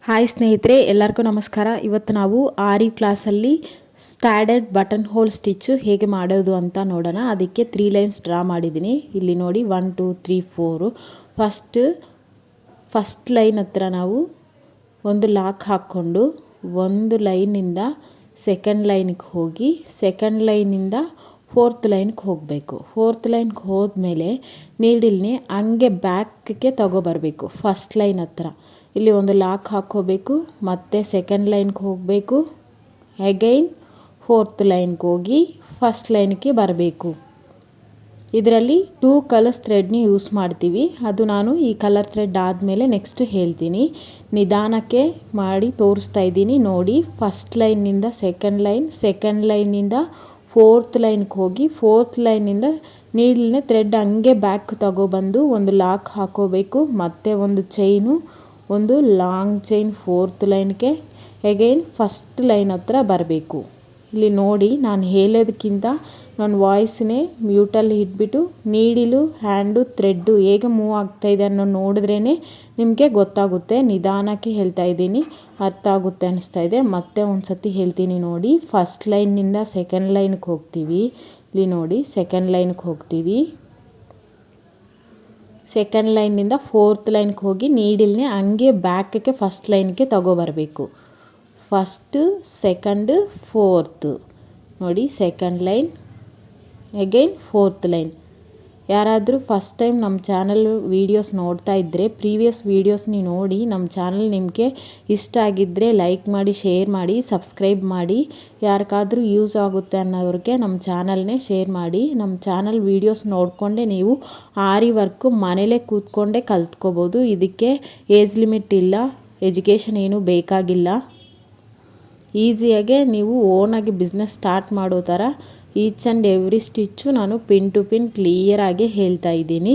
Hi ಸ್ನೇಹಿತರೆ, ಎಲ್ಲರಿಗೂ ನಮಸ್ಕಾರ. ಇವತ್ತು ನಾವು ಆರಿ ಕ್ಲಾಸಲ್ಲಿ ಸ್ಟ್ಯಾಂಡರ್ಡ್ ಬಟನ್ ಹೋಲ್ ಸ್ಟಿಚ್ಚು ಹೇಗೆ ಮಾಡೋದು ಅಂತ ನೋಡೋಣ. ಅದಕ್ಕೆ 3 ಲೈನ್ಸ್ ಡ್ರಾ ಮಾಡಿದ್ದೀನಿ. ಇಲ್ಲಿ ನೋಡಿ 1 2 3 4. ಫಸ್ಟ್ ಲೈನ್ ಹತ್ರ ನಾವು ಒಂದು ಲಾಕ್ ಹಾಕ್ಕೊಂಡು ಒಂದು ಲೈನಿಂದ ಸೆಕೆಂಡ್ ಲೈನ್ಗೆ ಹೋಗಿ ಸೆಕೆಂಡ್ ಲೈನಿಂದ ಫೋರ್ತ್ ಲೈನ್ಗೆ ಹೋಗಬೇಕು. ಫೋರ್ತ್ ಲೈನ್ಗೆ ಹೋದ್ಮೇಲೆ ನೀಡಲ್ನೇ ಹಂಗೆ ಬ್ಯಾಕ್ಗೆ ತಗೊಬರಬೇಕು. ಫಸ್ಟ್ ಲೈನ್ ಹತ್ರ ಇಲ್ಲಿ ಒಂದು ಲಾಕ್ ಹಾಕ್ಕೋಬೇಕು, ಮತ್ತು ಸೆಕೆಂಡ್ ಲೈನ್ಗೆ ಹೋಗಬೇಕು, ಅಗೈನ್ ಫೋರ್ತ್ ಲೈನ್ಗೆ ಹೋಗಿ ಫಸ್ಟ್ ಲೈನ್ಗೆ ಬರಬೇಕು. ಇದರಲ್ಲಿ 2 ಕಲರ್ಸ್ ಥ್ರೆಡ್ನ ಯೂಸ್ ಮಾಡ್ತೀವಿ. ಅದು ನಾನು ಈ ಕಲರ್ ಥ್ರೆಡ್ ಆದಮೇಲೆ ನೆಕ್ಸ್ಟ್ ಹೇಳ್ತೀನಿ. ನಿಧಾನಕ್ಕೆ ಮಾಡಿ ತೋರಿಸ್ತಾ ಇದ್ದೀನಿ ನೋಡಿ. ಫಸ್ಟ್ ಲೈನಿಂದ ಸೆಕೆಂಡ್ ಲೈನ್, ಸೆಕೆಂಡ್ ಲೈನಿಂದ ಫೋರ್ತ್ ಲೈನ್ಗೆ ಹೋಗಿ ಫೋರ್ತ್ ಲೈನಿಂದ ನೀಡಲ್ನೇ ಥ್ರೆಡ್ ಹಂಗೆ ಬ್ಯಾಕ್ ತಗೊಬಂದು ಒಂದು ಲಾಕ್ ಹಾಕೋಬೇಕು, ಮತ್ತು ಒಂದು ಚೈನು, ಒಂದು ಲಾಂಗ್ ಚೈನ್ ಫೋರ್ತ್ ಲೈನ್ಗೆ, ಅಗೈನ್ ಫಸ್ಟ್ ಲೈನ್ ಹತ್ರ ಬರಬೇಕು. ಇಲ್ಲಿ ನೋಡಿ, ನಾನು ಹೇಳೋದಕ್ಕಿಂತ ನನ್ನ ವಾಯ್ಸನ್ನೇ ಮ್ಯೂಟಲ್ಲಿ ಇಟ್ಬಿಟ್ಟು ನೀಡಿಲು, ಹ್ಯಾಂಡು, ಥ್ರೆಡ್ಡು ಹೇಗೆ ಮೂವ್ ಆಗ್ತಾಯಿದೆ ಅನ್ನೋ ನೋಡಿದ್ರೇ ನಿಮಗೆ ಗೊತ್ತಾಗುತ್ತೆ. ನಿಧಾನಕ್ಕೆ ಹೇಳ್ತಾ ಇದ್ದೀನಿ, ಅರ್ಥ ಆಗುತ್ತೆ ಅನಿಸ್ತಾ ಇದೆ. ಮತ್ತೆ ಒಂದು ಸತಿ ಹೇಳ್ತೀನಿ ನೋಡಿ. ಫಸ್ಟ್ ಲೈನಿಂದ ಸೆಕೆಂಡ್ ಲೈನ್ಗೆ ಹೋಗ್ತೀವಿ. ಇಲ್ಲಿ ನೋಡಿ, ಸೆಕೆಂಡ್ ಲೈನ್ಗೆ ಹೋಗ್ತೀವಿ. ಸೆಕೆಂಡ್ ಲೈನಿಂದ ಫೋರ್ತ್ ಲೈನ್ಗೆ ಹೋಗಿ ನೀಡಲ್ನೇ ಹಂಗೆ ಬ್ಯಾಕ್ಗೆ ಫಸ್ಟ್ ಲೈನ್ಗೆ ತಗೊಬರಬೇಕು. ಫಸ್ಟು, ಸೆಕೆಂಡು, ಫೋರ್ತು ನೋಡಿ. Second line, again fourth line. ಯಾರಾದರೂ ಫಸ್ಟ್ ಟೈಮ್ ನಮ್ಮ ಚಾನಲ್ ವೀಡಿಯೋಸ್ ನೋಡ್ತಾ ಇದ್ದರೆ ಪ್ರೀವಿಯಸ್ ವೀಡಿಯೋಸ್ನ ನೋಡಿ. ನಮ್ಮ ಚಾನಲ್ ನಿಮಗೆ ಇಷ್ಟ ಆಗಿದ್ದರೆ ಲೈಕ್ ಮಾಡಿ, ಶೇರ್ ಮಾಡಿ, ಸಬ್ಸ್ಕ್ರೈಬ್ ಮಾಡಿ. ಯಾರಿಗಾದ್ರೂ ಯೂಸ್ ಆಗುತ್ತೆ ಅನ್ನೋರಿಗೆ ನಮ್ಮ ಚಾನಲ್ನೇ ಶೇರ್ ಮಾಡಿ. ನಮ್ಮ ಚಾನಲ್ ವೀಡಿಯೋಸ್ ನೋಡಿಕೊಂಡೆ ನೀವು ಆರಿ ವರ್ಕು ಮನೇಲೇ ಕೂತ್ಕೊಂಡೇ ಕಲ್ತ್ಕೋಬೋದು. ಇದಕ್ಕೆ ಏಜ್ ಲಿಮಿಟ್ ಇಲ್ಲ, ಎಜುಕೇಷನ್ ಏನೂ ಬೇಕಾಗಿಲ್ಲ. ಈಸಿಯಾಗೆ ನೀವು ಓನಾಗಿ ಬಿಸ್ನೆಸ್ ಸ್ಟಾರ್ಟ್ ಮಾಡೋ ಥರ ಈಚ್ ಆ್ಯಂಡ್ ಎವ್ರಿ ಸ್ಟಿಚ್ಚು ನಾನು ಪಿನ್ ಟು ಪಿನ್ ಕ್ಲಿಯರಾಗಿ ಹೇಳ್ತಾ ಇದ್ದೀನಿ.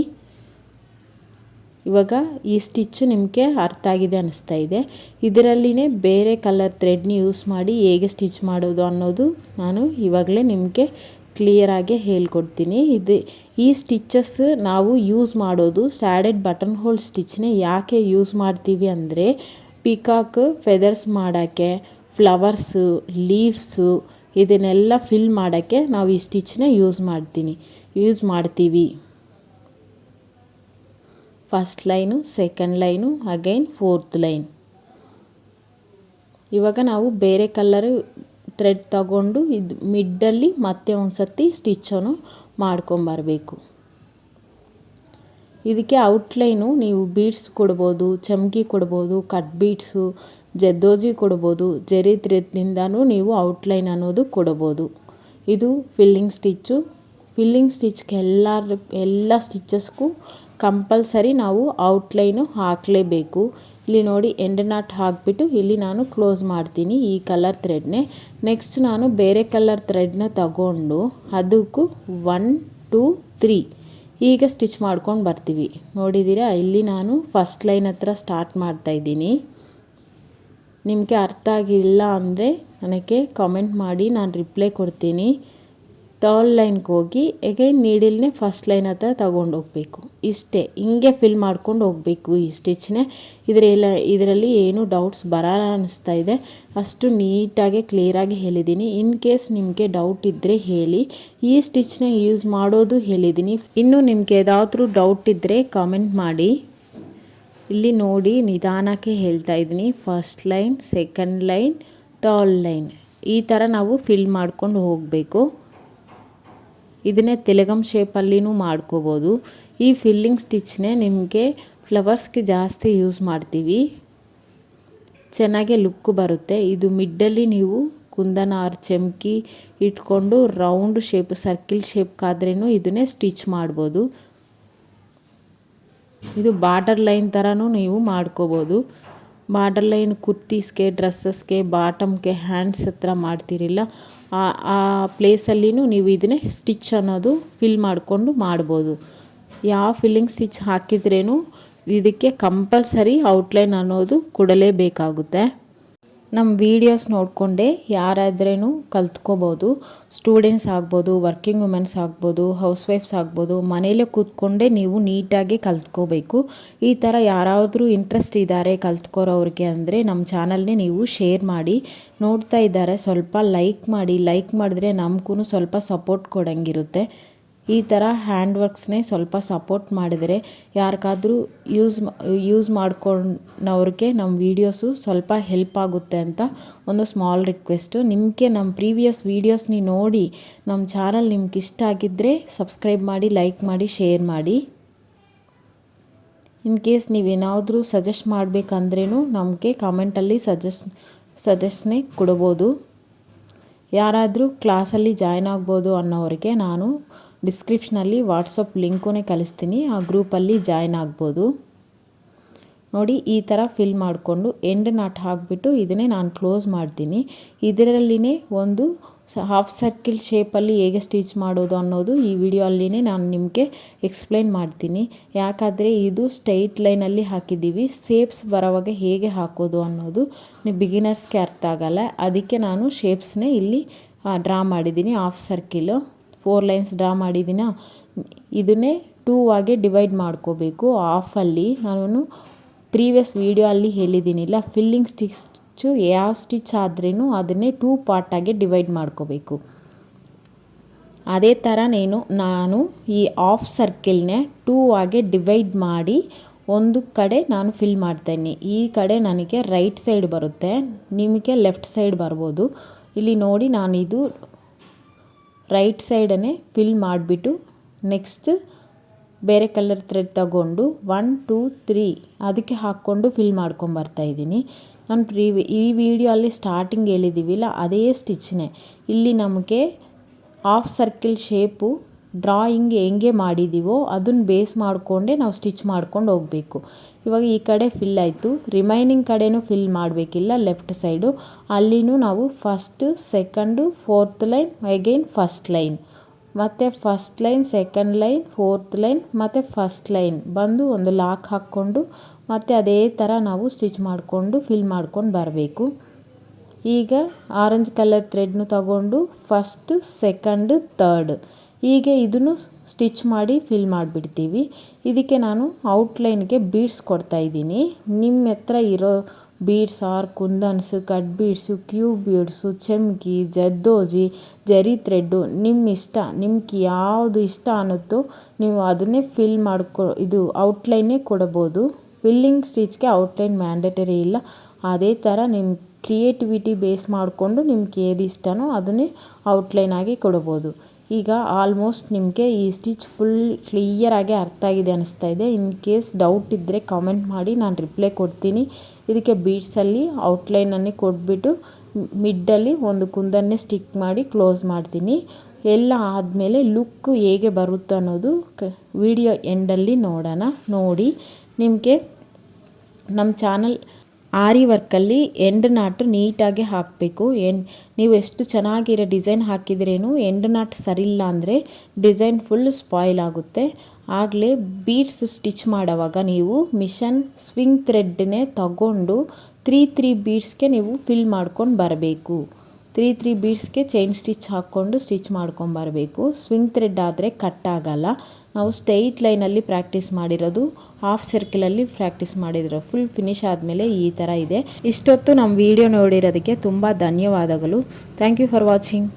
ಇವಾಗ ಈ ಸ್ಟಿಚ್ಚು ನಿಮಗೆ ಅರ್ಥ ಆಗಿದೆ ಅನ್ನಿಸ್ತಾ ಇದೆ. ಇದರಲ್ಲಿನೇ ಬೇರೆ ಕಲರ್ ಥ್ರೆಡ್ನ ಯೂಸ್ ಮಾಡಿ ಹೇಗೆ ಸ್ಟಿಚ್ ಮಾಡೋದು ಅನ್ನೋದು ನಾನು ಇವಾಗಲೇ ನಿಮಗೆ ಕ್ಲಿಯರಾಗಿ ಹೇಳ್ಕೊಡ್ತೀನಿ. ಈ ಸ್ಟಿಚ್ಚಸ್ ನಾವು ಯೂಸ್ ಮಾಡೋದು ಸ್ಯಾಡೆಡ್ ಬಟನ್ ಹೋಲ್ ಸ್ಟಿಚ್ನೇ ಯಾಕೆ ಯೂಸ್ ಮಾಡ್ತೀವಿ ಅಂದರೆ, ಪಿಕಾಕ್ ಫೆದರ್ಸ್ ಮಾಡೋಕ್ಕೆ, ಫ್ಲವರ್ಸು, ಲೀವ್ಸು ಇದನ್ನೆಲ್ಲ ಫಿಲ್ ಮಾಡೋಕ್ಕೆ ನಾವು ಈ ಸ್ಟಿಚ್ನ ಯೂಸ್ ಮಾಡ್ತೀವಿ. First line, second line, again fourth line. ಇವಾಗ ನಾವು ಬೇರೆ ಕಲರ್ ಥ್ರೆಡ್ ತಗೊಂಡು ಇದು ಮಿಡ್ಡಲ್ಲಿ ಮತ್ತೆ ಒಂದು ಸತಿ ಸ್ಟಿಚ್ಚನ್ನು ಮಾಡ್ಕೊಂಬರಬೇಕು. ಇದಕ್ಕೆ ಔಟ್ಲೈನು ನೀವು ಬೀಡ್ಸ್ ಕೊಡ್ಬೋದು, ಚಮಕಿ ಕೊಡ್ಬೋದು, ಕಟ್ ಬೀಡ್ಸು, ಜೆದ್ದೋಜಿ ಕೊಡ್ಬೋದು. ಜರಿ ಥ್ರೆಡ್ನಿಂದನೂ ನೀವು ಔಟ್ಲೈನ್ ಅನ್ನೋದು ಕೊಡ್ಬೋದು. ಇದು ಫಿಲ್ಲಿಂಗ್ ಸ್ಟಿಚ್ಚು. ಫಿಲ್ಲಿಂಗ್ ಸ್ಟಿಚ್ಗೆ ಎಲ್ಲ ಸ್ಟಿಚ್ಚಸ್ಗೂ ಕಂಪಲ್ಸರಿ ನಾವು ಔಟ್ಲೈನು ಹಾಕಲೇಬೇಕು. ಇಲ್ಲಿ ನೋಡಿ, ಎಂಡ್ ನಾಟ್ ಹಾಕಿಬಿಟ್ಟು ಇಲ್ಲಿ ನಾನು ಕ್ಲೋಸ್ ಮಾಡ್ತೀನಿ ಈ ಕಲರ್ ಥ್ರೆಡ್ನೇ. ನೆಕ್ಸ್ಟ್ ನಾನು ಬೇರೆ ಕಲರ್ ಥ್ರೆಡ್ನ ತಗೊಂಡು ಅದಕ್ಕೂ 1 2 3 ಈಗ ಸ್ಟಿಚ್ ಮಾಡ್ಕೊಂಡು ಬರ್ತೀವಿ. ನೋಡಿದ್ದೀರಾ, ಇಲ್ಲಿ ನಾನು ಫಸ್ಟ್ ಲೈನ್ ಹತ್ರ ಸ್ಟಾರ್ಟ್ ಮಾಡ್ತಾಯಿದ್ದೀನಿ. ನಿಮಗೆ ಅರ್ಥ ಆಗಿಲ್ಲ ಅಂದರೆ ನನಗೆ ಕಾಮೆಂಟ್ ಮಾಡಿ, ನಾನು ರಿಪ್ಲೈ ಕೊಡ್ತೀನಿ. ಥರ್ಡ್ ಲೈನ್ಗೆ ಹೋಗಿ ಅಗೈನ್ ನೀಡಲ್ನೇ ಫಸ್ಟ್ ಲೈನ್ ಹತ್ರ ತಗೊಂಡು ಹೋಗಬೇಕು. ಇಷ್ಟೇ, ಹಿಂಗೆ ಫಿಲ್ ಮಾಡ್ಕೊಂಡು ಹೋಗಬೇಕು ಈ ಸ್ಟಿಚ್ನೇ. ಇದರಲ್ಲಿ ಏನು ಡೌಟ್ಸ್ ಬರಲ್ಲ ಅನ್ನಿಸ್ತಾ ಇದೆ. ಅಷ್ಟು ನೀಟಾಗಿ ಕ್ಲಿಯರಾಗಿ ಹೇಳಿದ್ದೀನಿ. ಇನ್ ಕೇಸ್ ನಿಮಗೆ ಡೌಟ್ ಇದ್ದರೆ ಹೇಳಿ. ಈ ಸ್ಟಿಚ್ನ ಯೂಸ್ ಮಾಡೋದು ಹೇಳಿದ್ದೀನಿ. ಇನ್ನು ನಿಮಗೆ ಯಾವುದಾದ್ರೂ ಡೌಟ್ ಇದ್ದರೆ ಕಾಮೆಂಟ್ ಮಾಡಿ. ಇಲ್ಲಿ ನೋಡಿ, ನಿಧಾನಕ್ಕೆ ಹೇಳ್ತಾ ಇದ್ದೀನಿ. First line, second line, third line ಈ ಥರ ನಾವು ಫಿಲ್ ಮಾಡ್ಕೊಂಡು ಹೋಗಬೇಕು. ಇದನ್ನೇ ತೆಲಗಮ್ ಶೇಪಲ್ಲಿನೂ ಮಾಡ್ಕೋಬೋದು. ಈ ಫಿಲ್ಲಿಂಗ್ ಸ್ಟಿಚ್ನೇ ನಿಮಗೆ ಫ್ಲವರ್ಸ್ಗೆ ಜಾಸ್ತಿ ಯೂಸ್ ಮಾಡ್ತೀವಿ. ಚೆನ್ನಾಗೆ ಲುಕ್ಕು ಬರುತ್ತೆ. ಇದು ಮಿಡ್ಡಲ್ಲಿ ನೀವು ಕುಂದನ ಆರ್ ಚಮಕಿ ಇಟ್ಕೊಂಡು ರೌಂಡ್ ಶೇಪ್, ಸರ್ಕಿಲ್ ಶೇಪ್ಗಾದ್ರೂ ಇದನ್ನೇ ಸ್ಟಿಚ್ ಮಾಡ್ಬೋದು. ಇದು ಬಾರ್ಡರ್ ಲೈನ್ ಥರನೂ ನೀವು ಮಾಡ್ಕೋಬೋದು. ಬಾರ್ಡರ್ ಲೈನ್ ಕುರ್ತೀಸ್ಗೆ, ಡ್ರೆಸ್ಸಸ್ಗೆ, ಬಾಟಮ್ಗೆ, ಹ್ಯಾಂಡ್ಸ್ ಹತ್ರ ಮಾಡ್ತಿರಿಲ್ಲ ಆ ಪ್ಲೇಸಲ್ಲಿನೂ ನೀವು ಇದನ್ನೇ ಸ್ಟಿಚ್ ಅನ್ನೋದು ಫಿಲ್ ಮಾಡಿಕೊಂಡು ಮಾಡ್ಬೋದು. ಯಾವ ಫಿಲ್ಲಿಂಗ್ ಸ್ಟಿಚ್ ಹಾಕಿದ್ರೇನು ಇದಕ್ಕೆ ಕಂಪಲ್ಸರಿ ಔಟ್ಲೈನ್ ಅನ್ನೋದು ಕೊಡಲೇಬೇಕಾಗುತ್ತೆ. ನಮ್ಮ ವೀಡಿಯೋಸ್ ನೋಡಿಕೊಂಡೇ ಯಾರಾದ್ರೂ ಕಲ್ತ್ಕೋಬೋದು. ಸ್ಟೂಡೆಂಟ್ಸ್ ಆಗ್ಬೋದು, ವರ್ಕಿಂಗ್ ವುಮೆನ್ಸ್ ಆಗ್ಬೋದು, ಹೌಸ್ ವೈಫ್ಸ್ ಆಗ್ಬೋದು, ಮನೇಲೇ ಕೂತ್ಕೊಂಡೇ ನೀವು ನೀಟಾಗಿ ಕಲ್ತ್ಕೋಬೇಕು. ಈ ಥರ ಯಾರಾದರೂ ಇಂಟ್ರೆಸ್ಟ್ ಇದ್ದಾರೆ ಕಲ್ತ್ಕೊರೋರಿಗೆ ಅಂದರೆ ನಮ್ಮ ಚಾನಲ್ನೇ ನೀವು ಶೇರ್ ಮಾಡಿ. ನೋಡ್ತಾ ಇದ್ದಾರೆ ಸ್ವಲ್ಪ ಲೈಕ್ ಮಾಡಿ. ಲೈಕ್ ಮಾಡಿದ್ರೆ ನಮಗೂ ಸ್ವಲ್ಪ ಸಪೋರ್ಟ್ ಕೊಡಂಗಿರುತ್ತೆ. ಈ ಥರ ಹ್ಯಾಂಡ್ ವರ್ಕ್ಸ್ನೇ ಸ್ವಲ್ಪ ಸಪೋರ್ಟ್ ಮಾಡಿದರೆ ಯಾರಿಗಾದ್ರೂ ಯೂಸ್ ಮಾಡ್ಕೊಂಡವ್ರಿಗೆ ನಮ್ಮ ವೀಡಿಯೋಸು ಸ್ವಲ್ಪ ಹೆಲ್ಪ್ ಆಗುತ್ತೆ ಅಂತ ಒಂದು ಸ್ಮಾಲ್ ರಿಕ್ವೆಸ್ಟು. ನಿಮಗೆ ನಮ್ಮ ಪ್ರೀವಿಯಸ್ ವೀಡಿಯೋಸ್ನ ನೋಡಿ ನಮ್ಮ ಚಾನಲ್ ನಿಮ್ಗೆ ಇಷ್ಟ ಆಗಿದ್ದರೆ ಸಬ್ಸ್ಕ್ರೈಬ್ ಮಾಡಿ, ಲೈಕ್ ಮಾಡಿ, ಶೇರ್ ಮಾಡಿ. ಇನ್ ಕೇಸ್ ನೀವೇನಾದರೂ ಸಜೆಸ್ಟ್ ಮಾಡಬೇಕಂದ್ರೂ ನಮಗೆ ಕಾಮೆಂಟಲ್ಲಿ ಸಜೆಸ್ನೇ ಕೊಡ್ಬೋದು. ಯಾರಾದರೂ ಕ್ಲಾಸಲ್ಲಿ ಜಾಯ್ನ್ ಆಗ್ಬೋದು ಅನ್ನೋರಿಗೆ ನಾನು ಡಿಸ್ಕ್ರಿಪ್ಷನಲ್ಲಿ ವಾಟ್ಸಪ್ ಲಿಂಕೂ ಕಳಿಸ್ತೀನಿ. ಆ ಗ್ರೂಪಲ್ಲಿ ಜಾಯ್ನ್ ಆಗ್ಬೋದು. ನೋಡಿ ಈ ಥರ ಫಿಲ್ ಮಾಡಿಕೊಂಡು ಎಂಡ್ ನಾಟ್ ಹಾಕಿಬಿಟ್ಟು ಇದನ್ನೇ ನಾನು ಕ್ಲೋಸ್ ಮಾಡ್ತೀನಿ. ಇದರಲ್ಲಿನೇ ಒಂದು ಹಾಫ್ ಸರ್ಕಿಲ್ ಶೇಪಲ್ಲಿ ಹೇಗೆ ಸ್ಟಿಚ್ ಮಾಡೋದು ಅನ್ನೋದು ಈ ವಿಡಿಯೋ ಅಲ್ಲಿನೇ ನಾನು ನಿಮಗೆ ಎಕ್ಸ್ಪ್ಲೈನ್ ಮಾಡ್ತೀನಿ. ಯಾಕಂದರೆ ಇದು ಸ್ಟ್ರೈಟ್ ಲೈನಲ್ಲಿ ಹಾಕಿದ್ದೀವಿ. ಶೇಪ್ಸ್ ಬರೋವಾಗ ಹೇಗೆ ಹಾಕೋದು ಅನ್ನೋದು ಬಿಗಿನರ್ಸ್ಗೆ ಅರ್ಥ ಆಗಲ್ಲ. ಅದಕ್ಕೆ ನಾನು ಶೇಪ್ಸ್ನೇ ಇಲ್ಲಿ ಡ್ರಾ ಮಾಡಿದ್ದೀನಿ. ಹಾಫ್ ಸರ್ಕಿಲು 4 ಲೈನ್ಸ್ ಡ್ರಾ ಮಾಡಿದ್ದೀನ. ಇದನ್ನೇ 2 ಆಗಿ ಡಿವೈಡ್ ಮಾಡ್ಕೋಬೇಕು. ಹಾಫಲ್ಲಿ ನಾನು ಪ್ರೀವಿಯಸ್ ವೀಡಿಯೋ ಅಲ್ಲಿ ಹೇಳಿದ್ದೀನಿಲ್ಲ, ಫಿಲ್ಲಿಂಗ್ ಸ್ಟಿಚ್ಚು ಯಾವ ಸ್ಟಿಚ್ ಆದ್ರೂ ಅದನ್ನೇ 2 ಪಾರ್ಟಾಗಿ ಡಿವೈಡ್ ಮಾಡ್ಕೋಬೇಕು. ಅದೇ ಥರ ನಾನು ಈ ಹಾಫ್ ಸರ್ಕಿಲ್ನೇ 2 ಆಗಿ ಡಿವೈಡ್ ಮಾಡಿ ಒಂದು ಕಡೆ ನಾನು ಫಿಲ್ ಮಾಡ್ತೇನೆ. ಈ ಕಡೆ ನನಗೆ ರೈಟ್ ಸೈಡ್ ಬರುತ್ತೆ, ನಿಮಗೆ ಲೆಫ್ಟ್ ಸೈಡ್ ಬರ್ಬೋದು. ಇಲ್ಲಿ ನೋಡಿ ನಾನಿದು ರೈಟ್ ಸೈಡನ್ನೇ ಫಿಲ್ ಮಾಡಿಬಿಟ್ಟು ನೆಕ್ಸ್ಟ್ ಬೇರೆ ಕಲರ್ ಥ್ರೆಡ್ ತಗೊಂಡು 1 2 3 ಅದಕ್ಕೆ ಹಾಕ್ಕೊಂಡು ಫಿಲ್ ಮಾಡ್ಕೊಂಬರ್ತಾಯಿದ್ದೀನಿ. ನಾನು ಈ ವಿಡಿಯೋ ಅಲ್ಲಿ ಸ್ಟಾರ್ಟಿಂಗ್ ಹೇಳಿದ್ದೀವಿಲ್ಲ ಅದೇ ಸ್ಟಿಚ್ನೇ. ಇಲ್ಲಿ ನಮಗೆ ಹಾಫ್ ಸರ್ಕಿಲ್ ಶೇಪು ಡ್ರಾಯಿಂಗ್ ಹೆಂಗೆ ಮಾಡಿದ್ದೀವೋ ಅದನ್ನು ಬೇಸ್ ಮಾಡಿಕೊಂಡೇ ನಾವು ಸ್ಟಿಚ್ ಮಾಡ್ಕೊಂಡು ಹೋಗಬೇಕು. ಇವಾಗ ಈ ಕಡೆ ಫಿಲ್ ಆಯಿತು, ರಿಮೈನಿಂಗ್ ಕಡೆನೂ ಫಿಲ್ ಮಾಡಬೇಕಿಲ್ಲ. ಲೆಫ್ಟ್ ಸೈಡು ಅಲ್ಲಿನೂ ನಾವು first second 4th line again first line, ಮತ್ತು first line, second line, 4th line ಮತ್ತು ಫಸ್ಟ್ ಲೈನ್ ಬಂದು ಒಂದು ಲಾಕ್ ಹಾಕ್ಕೊಂಡು ಮತ್ತು ಅದೇ ಥರ ನಾವು ಸ್ಟಿಚ್ ಮಾಡಿಕೊಂಡು ಫಿಲ್ ಮಾಡ್ಕೊಂಡು ಬರಬೇಕು. ಈಗ ಆರೆಂಜ್ ಕಲರ್ ಥ್ರೆಡ್ನು ತಗೊಂಡು ಫಸ್ಟ್, ಸೆಕೆಂಡ್, ಥರ್ಡ್ ಹೀಗೆ ಇದನ್ನು ಸ್ಟಿಚ್ ಮಾಡಿ ಫಿಲ್ ಮಾಡಿಬಿಡ್ತೀವಿ. ಇದಕ್ಕೆ ನಾನು ಔಟ್ಲೈನ್ಗೆ ಬೀಡ್ಸ್ ಕೊಡ್ತಾಯಿದ್ದೀನಿ. ನಿಮ್ಮ ಹತ್ರ ಇರೋ beads or kundans, cut beads, cube beads, ಚಮ್ಕಿ, ಜರ್ದೋಜಿ, ಜರಿ ಥ್ರೆಡ್ಡು ನಿಮ್ಮ ಇಷ್ಟ. ನಿಮ್ಗೆ ಯಾವುದು ಇಷ್ಟ ಅನ್ನುತ್ತೋ ನೀವು ಅದನ್ನೇ ಫಿಲ್ ಇದು ಔಟ್ಲೈನೇ ಕೊಡ್ಬೋದು. ಫಿಲ್ಲಿಂಗ್ ಸ್ಟಿಚ್ಗೆ ಔಟ್ಲೈನ್ ಮ್ಯಾಂಡೇಟರಿ ಇಲ್ಲ. ಅದೇ ಥರ ನಿಮ್ಮ ಕ್ರಿಯೇಟಿವಿಟಿ ಬೇಸ್ ಮಾಡಿಕೊಂಡು ನಿಮ್ಗೆ ಏದು ಇಷ್ಟನೋ ಅದನ್ನೇ ಔಟ್ಲೈನ್ ಆಗಿ ಕೊಡ್ಬೋದು. ಈಗ ಆಲ್ಮೋಸ್ಟ್ ನಿಮಗೆ ಈ ಸ್ಟಿಚ್ ಫುಲ್ ಕ್ಲಿಯರಾಗಿ ಅರ್ಥ ಆಗಿದೆ ಅನ್ನಿಸ್ತಾ ಇದೆ. ಇನ್ ಕೇಸ್ ಡೌಟ್ ಇದ್ದರೆ ಕಾಮೆಂಟ್ ಮಾಡಿ, ನಾನು ರಿಪ್ಲೈ ಕೊಡ್ತೀನಿ. ಇದಕ್ಕೆ ಬೀಡ್ಸಲ್ಲಿ ಔಟ್ಲೈನನ್ನೇ ಕೊಟ್ಬಿಟ್ಟು ಮಿಡ್ಡಲ್ಲಿ ಒಂದು ಕುಂದನ್ನೇ ಸ್ಟಿಕ್ ಮಾಡಿ ಕ್ಲೋಸ್ ಮಾಡ್ತೀನಿ. ಎಲ್ಲ ಆದಮೇಲೆ ಲುಕ್ಕು ಹೇಗೆ ಬರುತ್ತೆ ಅನ್ನೋದು ವಿಡಿಯೋ ಎಂಡಲ್ಲಿ ನೋಡೋಣ. ನೋಡಿ ನಿಮಗೆ ನಮ್ಮ ಚಾನಲ್ ಆರಿ ವರ್ಕಲ್ಲಿ ಎಂಡ್ ನಾಟು ನೀಟಾಗಿ ಹಾಕಬೇಕು. ನೀವು ಎಷ್ಟು ಚೆನ್ನಾಗಿರೋ ಡಿಸೈನ್ ಹಾಕಿದ್ರೇನು ಎಂಡ್ ನಾಟ್ ಸರಿಯಿಲ್ಲ ಅಂದರೆ ಡಿಸೈನ್ ಫುಲ್ ಸ್ಪಾಯ್ಲ್ ಆಗುತ್ತೆ. ಆಗಲೇ ಬೀಡ್ಸ್ ಸ್ಟಿಚ್ ಮಾಡೋವಾಗ ನೀವು ಮಿಷನ್ ಸ್ವಿಂಗ್ ಥ್ರೆಡ್ನೇ ತಗೊಂಡು 3 ಬೀಡ್ಸ್ಗೆ ನೀವು ಫಿಲ್ ಮಾಡ್ಕೊಂಡು ಬರಬೇಕು. 3 ಬೀಡ್ಸ್ಗೆ ಚೈನ್ ಸ್ಟಿಚ್ ಹಾಕ್ಕೊಂಡು ಸ್ಟಿಚ್ ಮಾಡ್ಕೊಂಬರಬೇಕು. ಸ್ವಿಂಗ್ ಥ್ರೆಡ್ ಆದರೆ ಕಟ್ ಆಗಲ್ಲ. ನಾವು ಸ್ಟ್ರೈಟ್ ಲೈನಲ್ಲಿ ಪ್ರಾಕ್ಟೀಸ್ ಮಾಡಿರೋದು, ಹಾಫ್ ಸರ್ಕಲಲ್ಲಿ ಪ್ರಾಕ್ಟೀಸ್ ಮಾಡಿರೋ ಫುಲ್ ಫಿನಿಶ್ ಆದಮೇಲೆ ಈ ಥರ ಇದೆ. ಇಷ್ಟೊತ್ತು ನಮ್ಮ ವಿಡಿಯೋ ನೋಡಿರೋದಕ್ಕೆ ತುಂಬ ಧನ್ಯವಾದಗಳು. Thank you for watching.